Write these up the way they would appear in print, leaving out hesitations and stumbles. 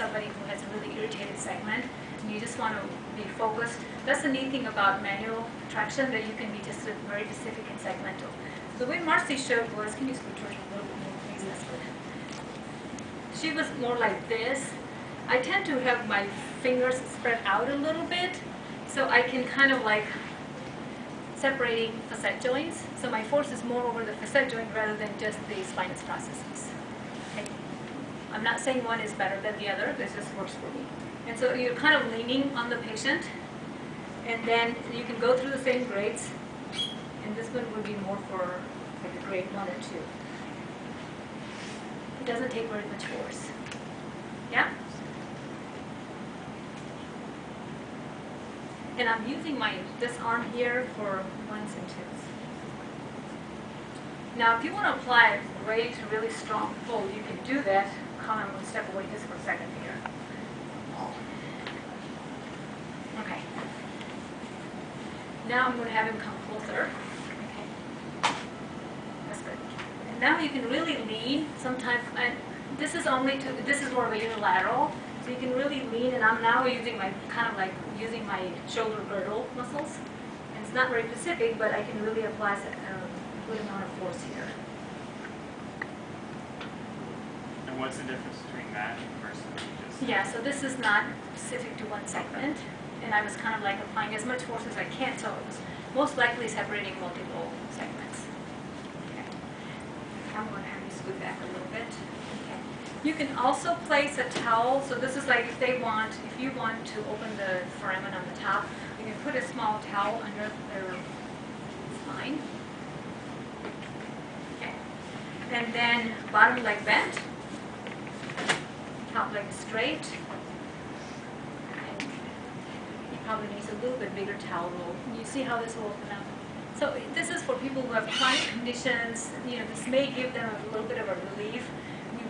somebody who has a really irritated segment, and you just want to be focused. That's the neat thing about manual traction, that you can be just very specific and segmental. So the way Marcy showed was, can you scoot towards a little bit more, please? That's good. She was more like this. I tend to have my fingers spread out a little bit, so I can kind of like separating facet joints. So my force is more over the facet joint rather than just the spinous processes. Okay. I'm not saying one is better than the other. This just works for me. And so you're kind of leaning on the patient, and then you can go through the same grades. And this one would be more for like a grade 1 or 2. It doesn't take very much force. Yeah? And I'm using this arm here for 1s and 2s. Now, if you want to apply a great, really strong pull, you can do that. Come on, I'm going to step away just for a second here. Okay. Now I'm going to have him come closer. Okay. That's good. And now you can really lean. Sometimes, and this is more of a unilateral. So you can really lean, and I'm now using my using my shoulder girdle muscles. And it's not very specific, but I can really apply a good amount of force here. And what's the difference between that versus just? Yeah, so this is not specific to one segment, and I was kind of like applying as much force as I can, so it was most likely separating multiple segments. Okay. I'm going to have you scoot back a little bit. You can also place a towel. So this is like if you want to open the foramen on the top, you can put a small towel under their spine. Okay. And then bottom leg bent, top leg straight. And he probably needs a little bit bigger towel roll. You see how this will open up? So this is for people who have chronic conditions. You know, this may give them a little bit of a relief.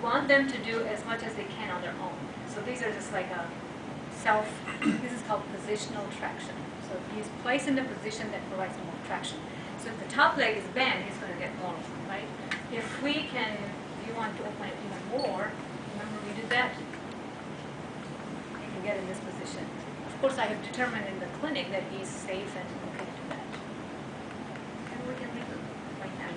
Want them to do as much as they can on their own. So these are just like this is called positional traction. So he's placed in a position that provides more traction. So if the top leg is bent, he's going to get more, right? If you want to open it even more, remember we did that? You can get in this position. Of course, I have determined in the clinic that he's safe and okay to do that. And we can leave it like that.